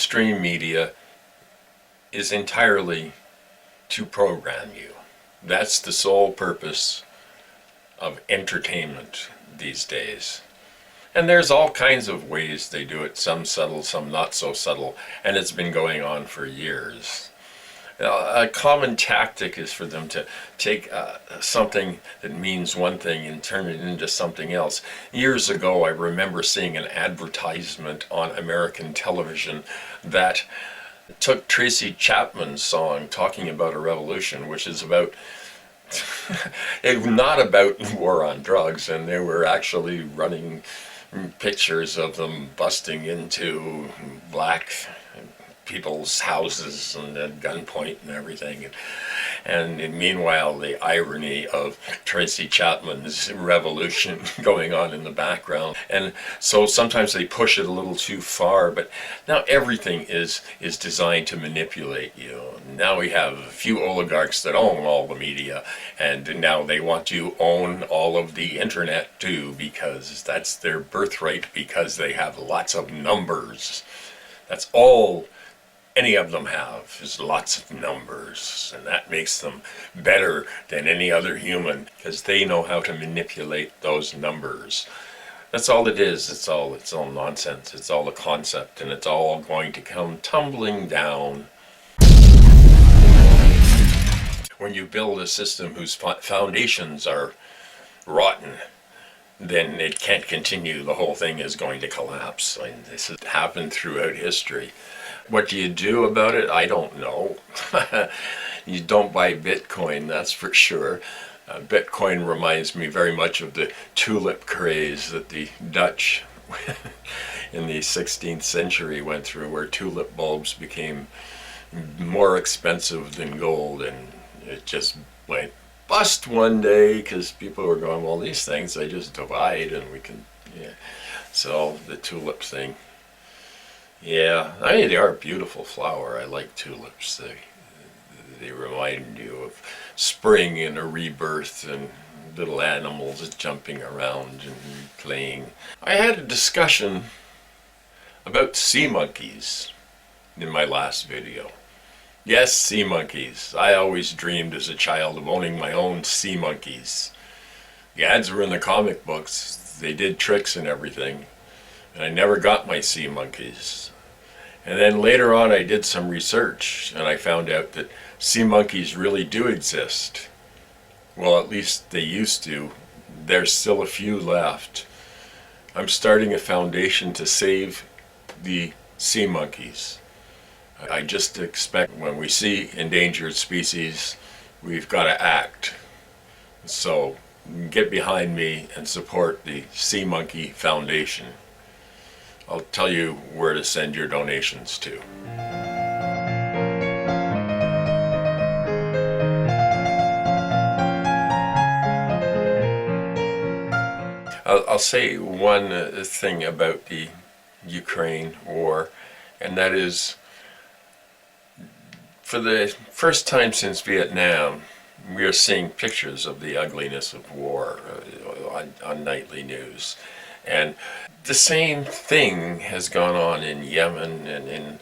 mainstream media is entirely to program you. That's the sole purpose of entertainment these days. And there's all kinds of ways they do it, some subtle, some not so subtle, and it's been going on for years. A common tactic is for them to take something that means one thing and turn it into something else. Years ago, I remember seeing an advertisement on American television that took Tracy Chapman's song, Talking About a Revolution, which is about not about war on drugs, and they were actually running pictures of them busting into black people's houses and at gunpoint and everything. And meanwhile, the irony of Tracy Chapman's revolution going on in the background. And so sometimes they push it a little too far, but now everything is designed to manipulate you. Now we have a few oligarchs that own all the media, and now they want to own all of the internet too, because that's their birthright, because they have lots of numbers. That's all any of them have, is lots of numbers, and that makes them better than any other human, because they know how to manipulate those numbers. That's all it is. It's all nonsense. It's all a concept, and it's all going to come tumbling down. When you build a system whose foundations are rotten, then it can't continue. The whole thing is going to collapse. I mean, this has happened throughout history. What do you do about it? I don't know. You don't buy Bitcoin, that's for sure. Bitcoin reminds me very much of the tulip craze that the Dutch in the 16th century went through, where tulip bulbs became more expensive than gold, and it just went bust one day because people were going, well, these things, they just divide and we can, yeah. So the tulip thing. Yeah, I mean, they are a beautiful flower. I like tulips. They remind you of spring and a rebirth and little animals jumping around and playing. I had a discussion about sea monkeys in my last video. Yes, sea monkeys. I always dreamed as a child of owning my own sea monkeys. The ads were in the comic books. They did tricks and everything. And I never got my sea monkeys. And then later on I did some research and I found out that sea monkeys really do exist. Well, at least they used to. There's still a few left. I'm starting a foundation to save the sea monkeys. I just expect when we see endangered species, we've got to act. So get behind me and support the Sea Monkey Foundation. I'll tell you where to send your donations to. I'll say one thing about the Ukraine war, and that is, for the first time since Vietnam, we are seeing pictures of the ugliness of war on nightly news. And the same thing has gone on in Yemen and in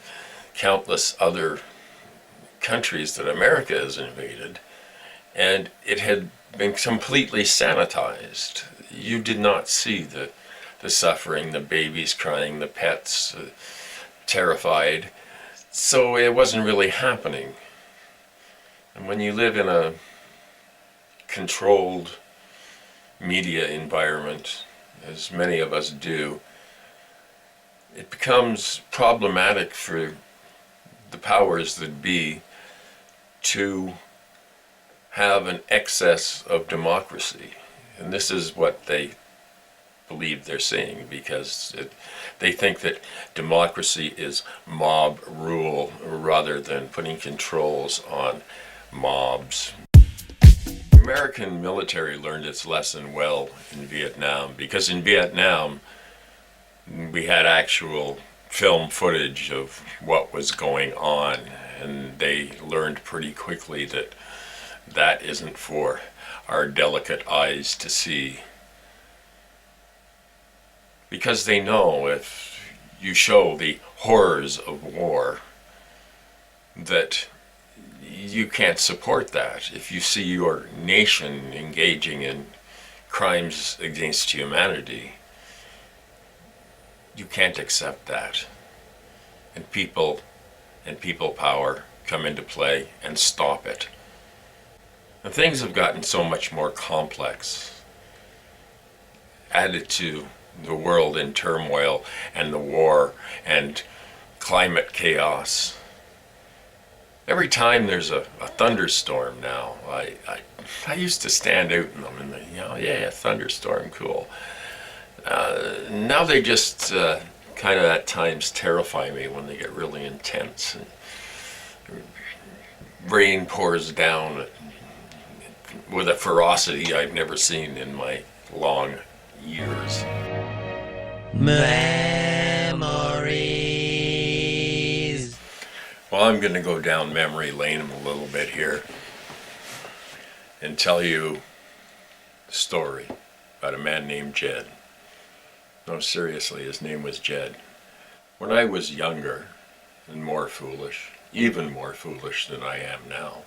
countless other countries that America has invaded, and it had been completely sanitized. You did not see the suffering, the babies crying, the pets terrified. So it wasn't really happening. And when you live in a controlled media environment, as many of us do, it becomes problematic for the powers that be to have an excess of democracy. And this is what they believe they're seeing, because they think that democracy is mob rule rather than putting controls on mobs. The American military learned its lesson well in Vietnam, because in Vietnam we had actual film footage of what was going on, and they learned pretty quickly that that isn't for our delicate eyes to see. Because they know if you show the horrors of war, that you can't support that. If you see your nation engaging in crimes against humanity, you can't accept that. And people power come into play and stop it. And things have gotten so much more complex, added to the world in turmoil and the war and climate chaos. Every time there's a thunderstorm now, I used to stand out in them and yeah, thunderstorm, cool. Now they just kind of at times terrify me when they get really intense and rain pours down with a ferocity I've never seen in my long years. Memories. Well, I'm going to go down memory lane a little bit here and tell you a story about a man named Jed. No, seriously, his name was Jed. When I was younger and more foolish, even more foolish than I am now,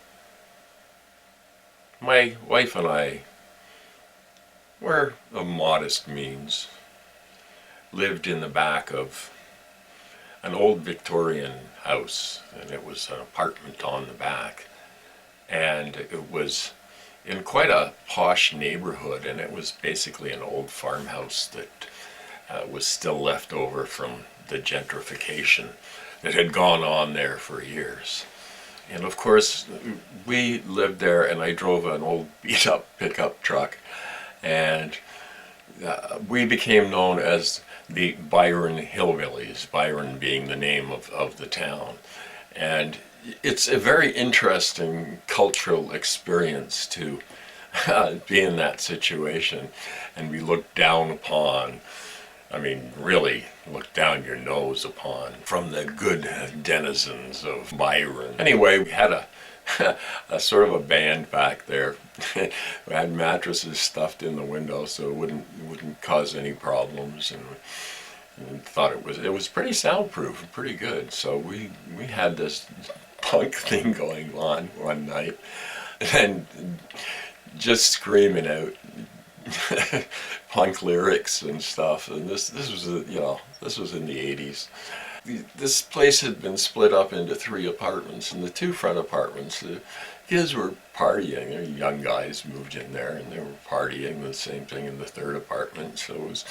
my wife and I were of modest means, lived in the back of an old Victorian house, and it was an apartment on the back, and it was in quite a posh neighborhood, and it was basically an old farmhouse that was still left over from the gentrification that had gone on there for years. And of course, we lived there, and I drove an old beat-up pickup truck, and we became known as the Byron Hillbillies, Byron being the name of the town. And it's a very interesting cultural experience to be in that situation and be looked down upon. I mean, really look down your nose upon from the good denizens of Byron. Anyway, we had a sort of a band back there. We had mattresses stuffed in the window so it wouldn't cause any problems, and thought it was pretty soundproof and pretty good. So we had this punk thing going on one night and just screaming out punk lyrics and stuff, and this was this was in the 80s. This place had been split up into 3 apartments, and the 2 front apartments, the kids were partying. They were young guys moved in there, and they were partying. The same thing in the 3rd apartment. So it was,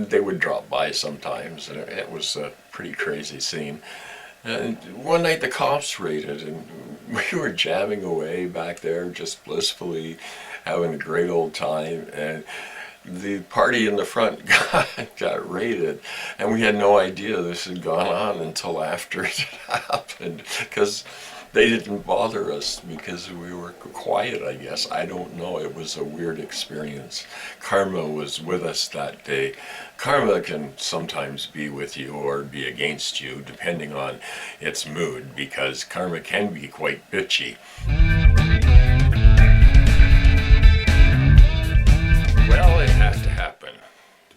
they would drop by sometimes, and it was a pretty crazy scene. And one night the cops raided, and we were jamming away back there, just blissfully having a great old time, and the party in the front got raided, and we had no idea this had gone on until after it happened, because they didn't bother us because we were quiet, I guess. I don't know. It was a weird experience. Karma was with us that day. Karma can sometimes be with you or be against you, depending on its mood, because karma can be quite bitchy. Well, it had to happen.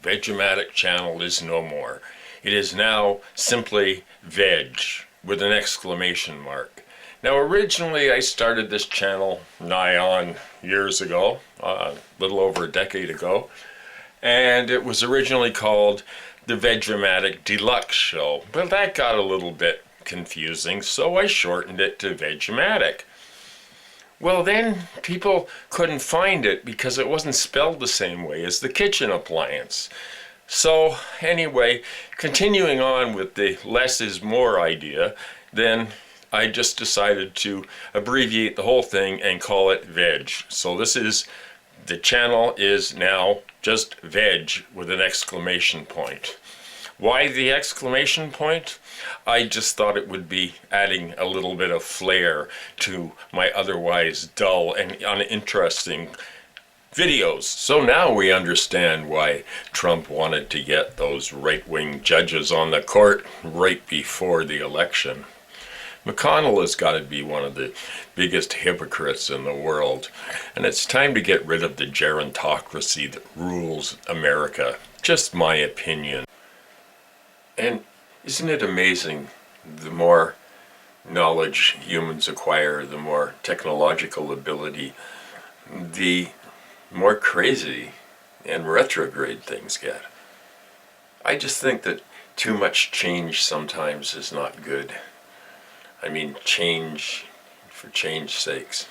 The Vegematic channel is no more. It is now simply Veg with an exclamation mark. Now, originally I started this channel nigh on years ago, a little over a decade ago, and it was originally called the Vegematic Deluxe Show. But that got a little bit confusing, so I shortened it to Vegematic. Well, then people couldn't find it because it wasn't spelled the same way as the kitchen appliance. So anyway, continuing on with the less is more idea, then I just decided to abbreviate the whole thing and call it Veg. So the channel is now just Veg with an exclamation point. Why the exclamation point? I just thought it would be adding a little bit of flair to my otherwise dull and uninteresting videos. So now we understand why Trump wanted to get those right-wing judges on the court right before the election. McConnell has got to be one of the biggest hypocrites in the world, and it's time to get rid of the gerontocracy that rules America. Just my opinion. And isn't it amazing, the more knowledge humans acquire, the more technological ability, the more crazy and retrograde things get. I just think that too much change sometimes is not good. I mean, change for change's sakes.